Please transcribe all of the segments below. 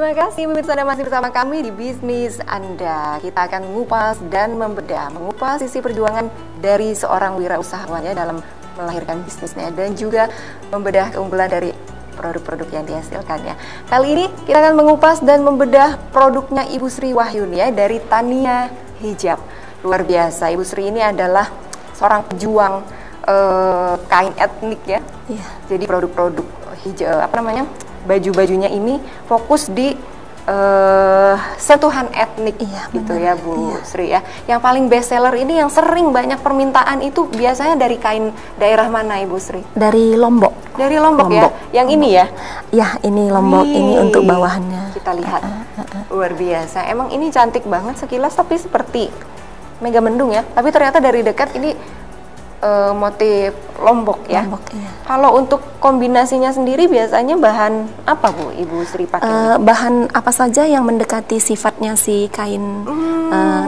Terima kasih pemirsa, Anda masih bersama kami di Bisnis Anda. Kita akan mengupas dan mengupas sisi perjuangan dari seorang wirausahawan ya dalam melahirkan bisnisnya dan juga membedah keunggulan dari produk-produk yang dihasilkannya. Kali ini kita akan mengupas dan membedah produknya Ibu Sri Wahyuni ya dari Tania Hijab. Luar biasa, Ibu Sri ini adalah seorang pejuang kain etnik ya. Iya. Jadi produk-produk hijab baju-bajunya ini fokus di sentuhan etnik gitu ya Bu Sri ya. Yang paling best seller ini yang sering banyak permintaan itu biasanya dari kain daerah mana Ibu Sri? Dari Lombok. Dari Lombok ya? Yang ini ya? Ya ini Lombok. Ini untuk bawahannya. Kita lihat. Luar biasa. Emang ini cantik banget sekilas tapi seperti mega mendung ya. Tapi ternyata dari dekat ini motif Lombok ya. Lombok, iya. Kalau untuk kombinasinya sendiri biasanya bahan apa Bu Ibu Sri pakai? Bahan apa saja yang mendekati sifatnya si kain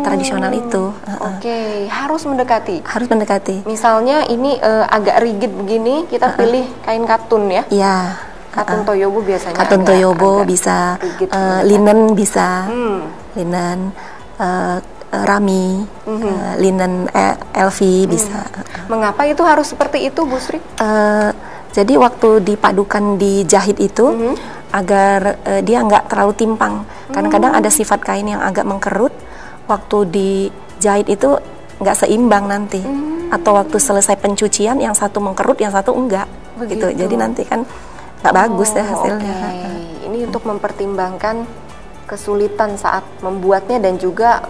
tradisional itu. Oke, harus mendekati. Harus mendekati. Misalnya ini agak rigid begini, kita pilih kain katun ya. Iya. Katun toyobo biasanya. Katun toyobo bisa, linen bisa, linen. Rami, linen LV bisa. Mengapa itu harus seperti itu, Bu Sri? Jadi waktu dipadukan dijahit itu agar dia nggak terlalu timpang. Kadang-kadang ada sifat kain yang agak mengkerut. Waktu dijahit itu nggak seimbang nanti. Atau waktu selesai pencucian yang satu mengkerut, yang satu enggak. Gitu. Jadi nanti kan nggak bagus ya hasilnya. Ini untuk mempertimbangkan kesulitan saat membuatnya dan juga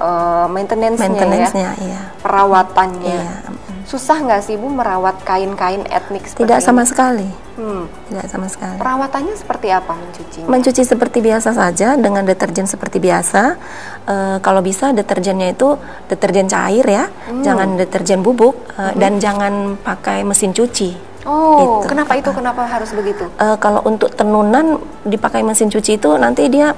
maintenance-nya ya, iya. Perawatannya. Iya. Susah nggak sih Bu merawat kain-kain etnik seperti Tidak ini? sama sekali. Tidak sama sekali. Perawatannya seperti apa mencucinya? Mencuci seperti biasa saja dengan deterjen seperti biasa. Kalau bisa deterjennya itu deterjen cair ya, jangan deterjen bubuk dan jangan pakai mesin cuci. Oh, itu. Kenapa itu? Kenapa harus begitu? Kalau untuk tenunan dipakai mesin cuci itu nanti dia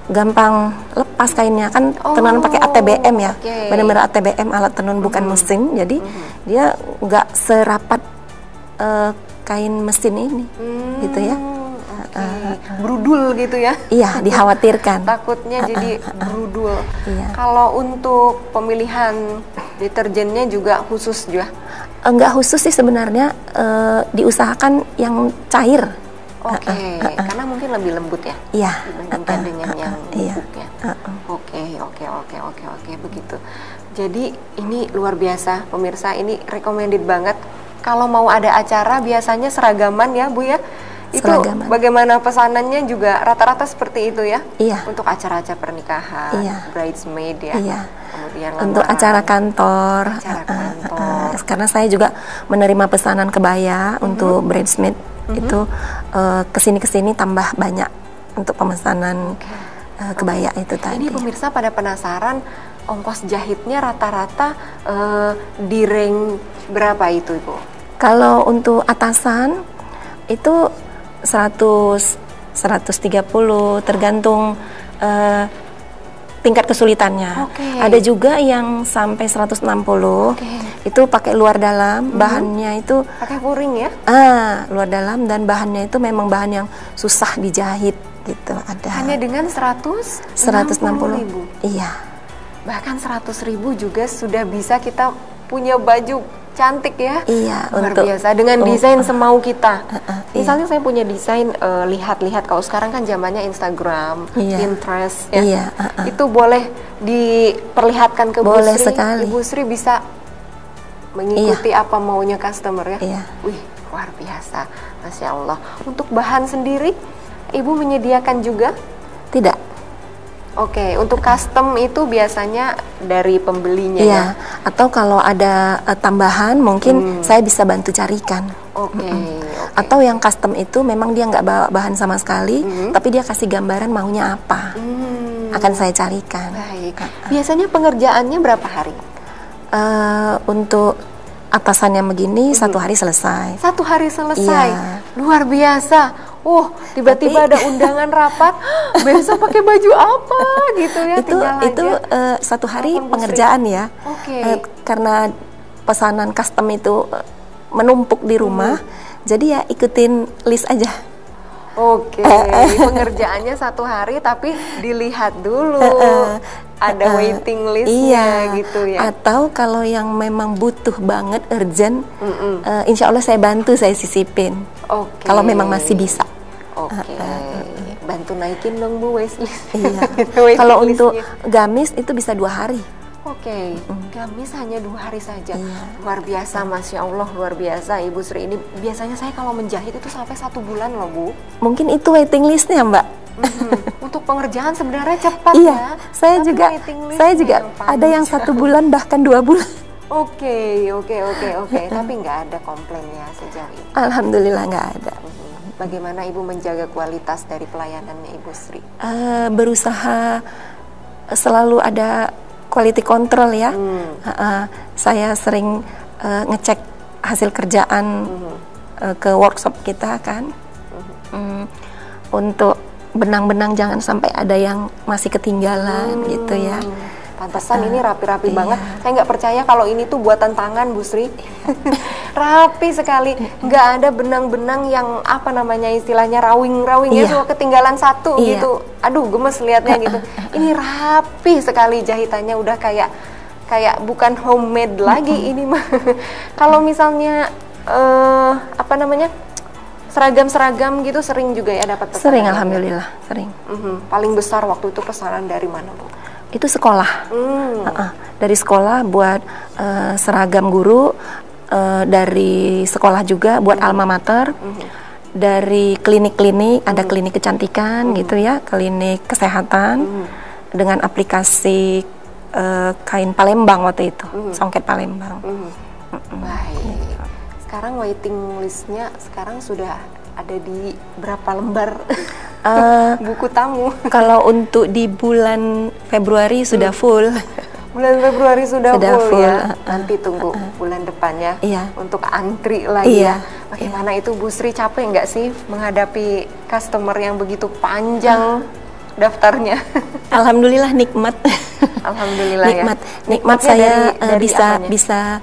gampang lepas kainnya kan. Tenunan pakai ATBM ya, benar-benar ATBM, alat tenun bukan mesin, jadi dia nggak serapat kain mesin ini gitu ya. Brudul gitu ya? Iya, dikhawatirkan. Takutnya jadi brudul. Iya. Kalau untuk pemilihan deterjennya juga khusus juga? Enggak khusus sih sebenarnya, diusahakan yang cair. Karena mungkin lebih lembut ya? Iya. Dibandingkan dengan yang bubuknya. Oke, begitu. Jadi ini luar biasa, pemirsa, ini recommended banget. Kalau mau ada acara biasanya seragaman ya Bu ya? Itu seragaman. Bagaimana pesanannya juga rata-rata seperti itu ya? Iya. Untuk acara-acara pernikahan, bridesmaid ya? Iya. Kemudian untuk acara kantor. Karena saya juga menerima pesanan kebaya untuk bridesmaid. Itu kesini tambah banyak untuk pemesanan kebaya itu tadi. Ini pemirsa pada penasaran ongkos jahitnya rata-rata di range berapa itu Ibu? Kalau untuk atasan itu 100, 130 tergantung tingkat kesulitannya. Ada juga yang sampai 160. Itu pakai luar dalam, bahannya itu pakai puring ya? Luar dalam dan bahannya itu memang bahan yang susah dijahit gitu. Ada. Hanya dengan 160.000. Iya. Bahkan 100.000 juga sudah bisa kita punya baju cantik ya? Iya. Luar biasa dengan desain semau kita. Misalnya saya punya desain, lihat-lihat kalau sekarang kan zamannya Instagram, Pinterest ya. Itu boleh diperlihatkan ke Bu Sri. Sekali. Ibu Sri bisa mengikuti apa maunya customer ya. Wih, luar biasa, Masya Allah. Untuk bahan sendiri, Ibu menyediakan juga? Tidak. Untuk custom itu biasanya dari pembelinya ya? Atau kalau ada tambahan mungkin saya bisa bantu carikan. Atau yang custom itu memang dia nggak bawa bahan sama sekali, tapi dia kasih gambaran maunya apa. Akan saya carikan. Baik. Biasanya pengerjaannya berapa hari? Untuk atasannya begini 1 hari selesai. 1 hari selesai. Luar biasa. Tiba-tiba ada undangan rapat, besok pakai baju apa gitu ya? Itu 1 hari pengerjaan ya. Karena pesanan custom itu menumpuk di rumah, jadi ya ikutin list aja. Oke, pengerjaannya 1 hari tapi dilihat dulu ada waiting listnya gitu ya. Atau kalau yang memang butuh banget urgent, insya Allah saya bantu, saya sisipin. Oke. Kalau memang masih bisa. Oke, bantu naikin dong Bu wishlist. Iya. Waiting Kalau untuk listnya. gamis itu bisa 2 hari. Oke, gamis hanya 2 hari saja. Iya. Luar biasa, Masya Allah, luar biasa Ibu Sri ini. Biasanya saya kalau menjahit itu sampai 1 bulan loh Bu. Mungkin itu waiting listnya, Mbak. Untuk pengerjaan sebenarnya cepat Iya, ya. saya tapi juga waiting listnya yang ada yang 1 bulan bahkan 2 bulan. Oke. Tapi nggak ada komplainnya sejauh ini. Alhamdulillah nggak ada. Bagaimana Ibu menjaga kualitas dari pelayanannya Ibu Sri? Berusaha selalu ada quality control ya. Saya sering ngecek hasil kerjaan ke workshop kita kan. Untuk benang-benang jangan sampai ada yang masih ketinggalan gitu ya. Pantesan ini rapi-rapi banget. Saya nggak percaya kalau ini tuh buatan tangan Bu Sri. Rapi sekali. Nggak ada benang-benang yang apa namanya istilahnya rawing-rawing ya, so ketinggalan 1 gitu. Aduh, gemes liatnya gitu. Ini rapi sekali jahitannya, udah kayak bukan homemade lagi ini mah. Kalau misalnya apa namanya? Seragam-seragam gitu sering juga ya dapat pesanan? Sering, alhamdulillah, sering. Paling besar waktu itu pesanan dari mana Bu? Itu sekolah. Dari sekolah buat seragam guru, dari sekolah juga buat alma mater, dari klinik-klinik, ada klinik kecantikan gitu ya, klinik kesehatan, dengan aplikasi kain Palembang waktu itu, songket Palembang. Baik. Sekarang waiting listnya sekarang sudah ada di berapa lembar buku tamu? Kalau untuk di bulan Februari sudah full. Bulan Februari sudah full ya. Nanti tunggu bulan depannya untuk antri lagi ya. Bagaimana itu Bu Sri, capek nggak sih menghadapi customer yang begitu panjang daftarnya? Alhamdulillah nikmat. Alhamdulillah nikmat. Ya. Nikmat saya dari bisa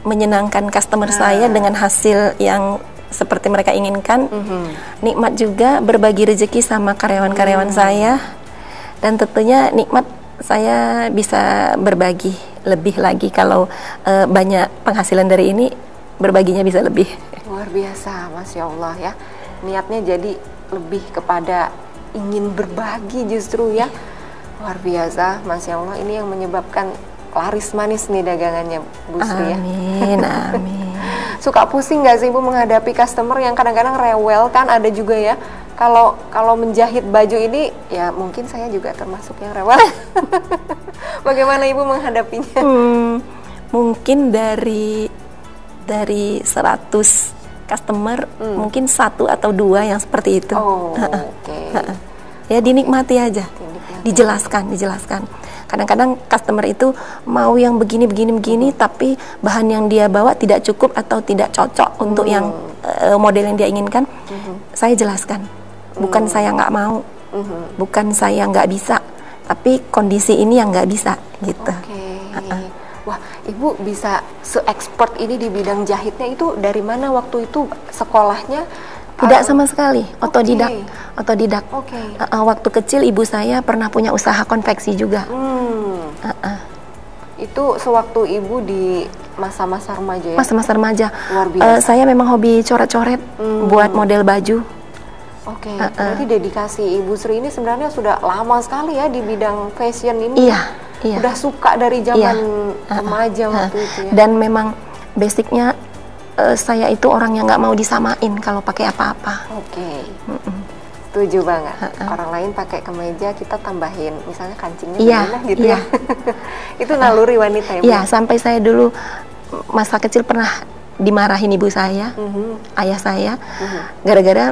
menyenangkan customer saya dengan hasil yang seperti mereka inginkan. Nikmat juga berbagi rezeki sama karyawan-karyawan saya, dan tentunya nikmat saya bisa berbagi lebih lagi kalau banyak penghasilan dari ini, berbaginya bisa lebih. Luar biasa, Masya Allah ya. Niatnya jadi lebih kepada ingin berbagi justru ya. Luar biasa, Masya Allah, ini yang menyebabkan laris manis nih dagangannya Bu Sri ya. Amin. Suka pusing nggak sih Bu menghadapi customer yang kadang-kadang rewel kan, ada juga ya. Kalau menjahit baju ini ya mungkin saya juga termasuk yang rewel. Bagaimana Ibu menghadapinya? Mungkin dari 100 customer mungkin 1 atau 2 yang seperti itu. Ya dinikmati aja. Dijelaskan. Kadang-kadang customer itu mau yang begini, tapi bahan yang dia bawa tidak cukup atau tidak cocok untuk yang model yang dia inginkan. Saya jelaskan, bukan saya nggak mau, bukan saya nggak bisa, tapi kondisi ini yang nggak bisa gitu. Wah, Ibu bisa se-expert ini di bidang jahitnya itu dari mana waktu itu sekolahnya? Tidak sama sekali, otodidak. Waktu kecil ibu saya pernah punya usaha konveksi juga. Itu sewaktu Ibu di masa-masa remaja ya? Masa-masa remaja. Luar biasa. Saya memang hobi coret-coret buat model baju. Berarti dedikasi Ibu Sri ini sebenarnya sudah lama sekali ya di bidang fashion ini. Iya. Udah suka dari zaman remaja waktu itu ya. Dan memang basicnya saya itu orang yang nggak mau disamain kalau pakai apa-apa. Setuju banget. Orang lain pakai kemeja, kita tambahin misalnya kancingnya gimana gitu ya. Itu naluri wanita ya. Iya, sampai saya dulu masa kecil pernah dimarahin ibu saya, ayah saya, gara-gara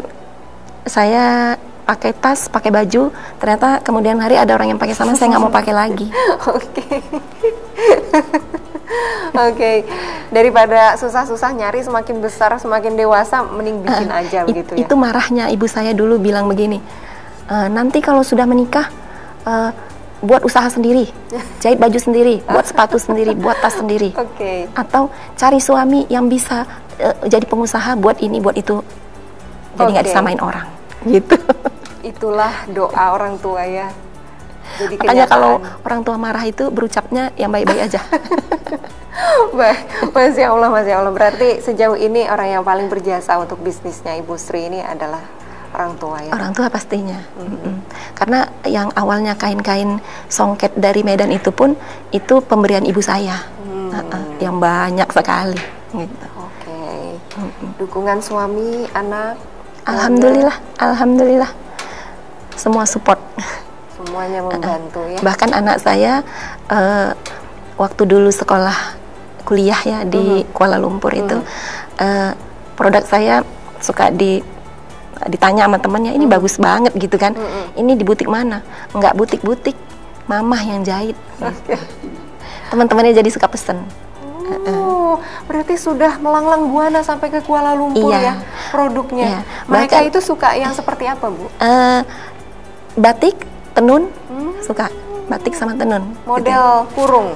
saya pakai tas, pakai baju, ternyata kemudian hari ada orang yang pakai sama, saya nggak mau pakai lagi. Daripada susah-susah nyari, semakin besar, semakin dewasa, mending bikin aja begitu ya. Itu marahnya ibu saya dulu bilang begini, nanti kalau sudah menikah, buat usaha sendiri, jahit baju sendiri, buat sepatu sendiri, buat tas sendiri. Atau cari suami yang bisa jadi pengusaha, buat ini, buat itu. jadi nggak disamain orang, gitu. Itulah doa orang tua ya. Jadi Makanya kalau orang tua marah itu berucapnya yang baik-baik aja. Baik, Masya Allah, Masya Allah. Berarti sejauh ini orang yang paling berjasa untuk bisnisnya Ibu Sri ini adalah orang tua ya? Orang tua pastinya. Karena yang awalnya kain-kain songket dari Medan itu pun, itu pemberian ibu saya. Yang banyak sekali. Gitu. Oke. Dukungan suami, anak? Alhamdulillah, Alhamdulillah. Semua support. Semuanya membantu ya? Bahkan anak saya, waktu dulu sekolah kuliah ya di Kuala Lumpur itu, produk saya suka ditanya sama temannya, ini bagus banget gitu kan, ini di butik mana? Enggak butik-butik, mamah yang jahit. Teman-temannya jadi suka pesen. Berarti sudah melanglang buana sampai ke Kuala Lumpur ya produknya. Mereka itu suka yang seperti apa, Bu? Batik, tenun, suka batik sama tenun. Model gitu. Kurung?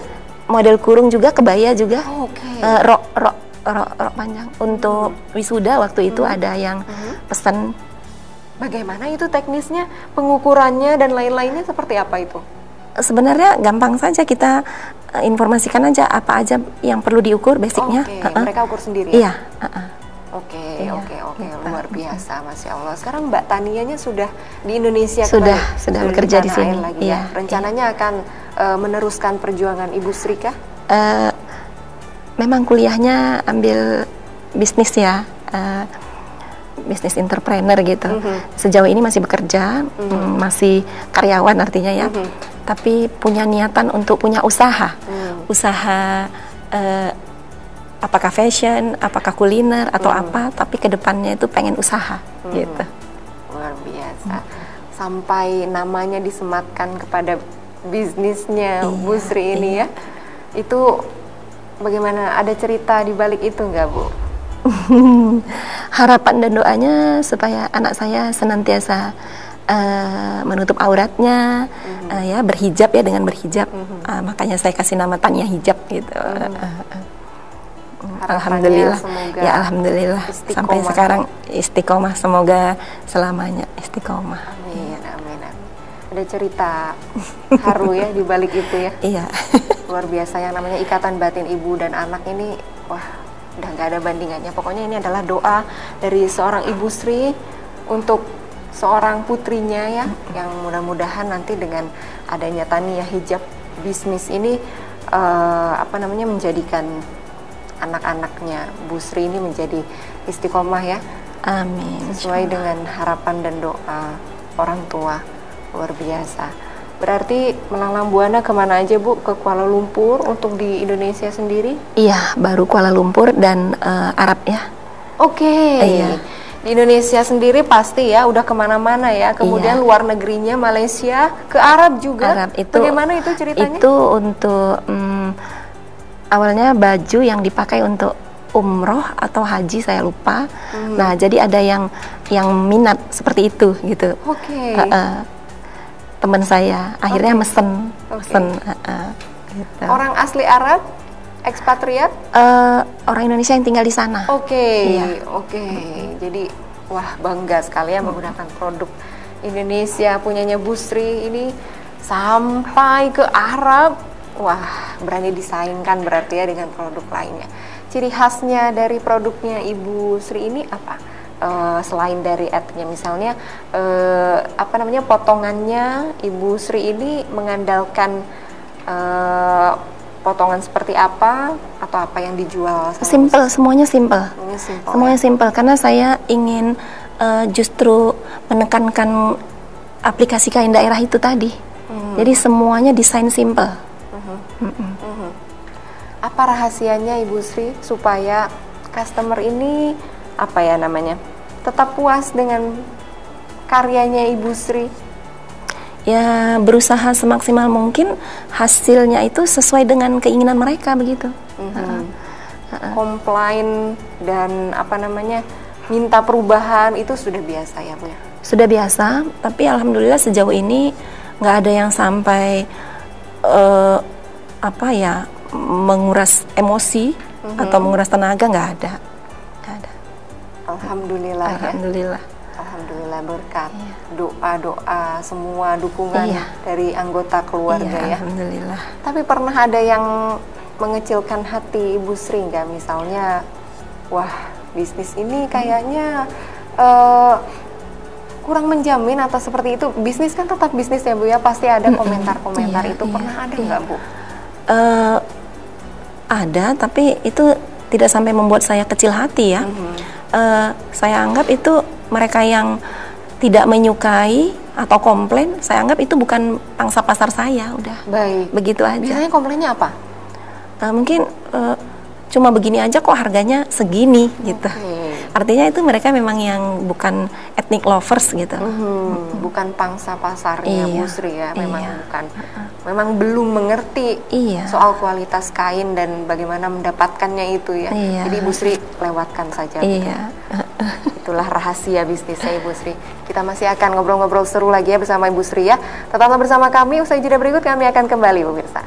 Model kurung juga, kebaya juga. Rok panjang. Untuk wisuda waktu itu ada yang pesan. Bagaimana itu teknisnya, pengukurannya dan lain-lainnya seperti apa itu? Sebenarnya gampang saja, kita informasikan aja apa aja yang perlu diukur basicnya. Mereka ukur sendiri? Iya. Oke, luar biasa, Masya Allah. Sekarang Mbak Tanianya sudah di Indonesia, sudah bekerja di sini. Lagi, ya? Rencananya akan meneruskan perjuangan Ibu Sri kah? Memang kuliahnya ambil bisnis ya, bisnis entrepreneur gitu. Sejauh ini masih bekerja, masih karyawan artinya ya. Tapi punya niatan untuk punya usaha, apakah fashion, apakah kuliner atau apa, tapi kedepannya itu pengen usaha gitu. Luar biasa. Sampai namanya disematkan kepada bisnisnya Bu Sri ini ya. Itu bagaimana, ada cerita di balik itu nggak, Bu? Harapan dan doanya supaya anak saya senantiasa menutup auratnya, ya berhijab ya, dengan berhijab. Makanya saya kasih nama Tania Hijab gitu. Alhamdulillah, ya alhamdulillah sampai sekarang istiqomah, semoga selamanya istiqomah. Amin, amin, amin. Ada cerita haru ya di balik itu ya. Iya. Luar biasa, yang namanya ikatan batin ibu dan anak ini, wah, udah nggak ada bandingannya. Pokoknya ini adalah doa dari seorang Ibu Sri untuk seorang putrinya ya, yang mudah-mudahan nanti dengan adanya Tania Hijab bisnis ini menjadikan anak-anaknya Bu Sri ini menjadi istiqomah ya. Amin. Sesuai dengan harapan dan doa orang tua. Luar biasa. Berarti melanglang buana kemana aja, Bu? Ke Kuala Lumpur untuk di Indonesia sendiri? Iya, baru Kuala Lumpur dan Arab ya. Oke. Iya. Di Indonesia sendiri pasti ya udah kemana-mana ya. Kemudian luar negerinya Malaysia, ke Arab juga. Arab itu, bagaimana itu ceritanya? Itu untuk awalnya baju yang dipakai untuk umroh atau haji, saya lupa. Nah, jadi ada yang minat seperti itu gitu. Oke. Teman saya akhirnya mesen. Gitu. Orang asli Arab, ekspatriat? Orang Indonesia yang tinggal di sana. Oke. Jadi wah, bangga sekali ya menggunakan produk Indonesia punyanya Bu Sri ini sampai ke Arab. Wah, berani disaingkan berarti ya dengan produk lainnya. Ciri khasnya dari produknya Ibu Sri ini apa? Selain dari ad-nya, misalnya potongannya Ibu Sri ini mengandalkan potongan seperti apa atau apa yang dijual? Semuanya simple. Semuanya simple karena saya ingin justru menekankan aplikasi kain daerah itu tadi. Jadi semuanya desain simple. Apa rahasianya Ibu Sri supaya customer ini tetap puas dengan karyanya Ibu Sri? Ya, berusaha semaksimal mungkin hasilnya itu sesuai dengan keinginan mereka begitu. Komplain dan minta perubahan itu sudah biasa ya, Bu? Sudah biasa, tapi alhamdulillah sejauh ini nggak ada yang sampai menguras emosi atau menguras tenaga, nggak ada. Alhamdulillah. Alhamdulillah. Ya. Alhamdulillah berkat Iya. doa-doa semua dukungan Iya. dari anggota keluarga Iya, ya. alhamdulillah. Tapi pernah ada yang mengecilkan hati Ibu Sri nggak? Misalnya, wah bisnis ini kayaknya kurang menjamin atau seperti itu. Bisnis kan tetap bisnis ya Bu ya, pasti ada komentar-komentar Iya, itu. iya, Pernah ada iya. nggak Bu? Ada, tapi itu tidak sampai membuat saya kecil hati ya. Saya anggap itu mereka yang tidak menyukai atau komplain, saya anggap itu bukan pangsa pasar saya, udah. Baik. Begitu aja. Biasanya komplainnya apa? Mungkin cuma begini aja kok harganya segini gitu. Oke. Artinya itu mereka memang yang bukan ethnic lovers gitu. Bukan pangsa pasarnya Iya, Bu Sri ya, memang iya. bukan. Memang belum mengerti Iya. soal kualitas kain dan bagaimana mendapatkannya itu ya. Iya. Jadi Bu Sri lewatkan saja. Iya. Itulah rahasia bisnisnya Ibu Sri. Kita masih akan ngobrol-ngobrol seru lagi ya bersama Ibu Sri ya. Tetaplah bersama kami, usai jeda berikut kami akan kembali pemirsa.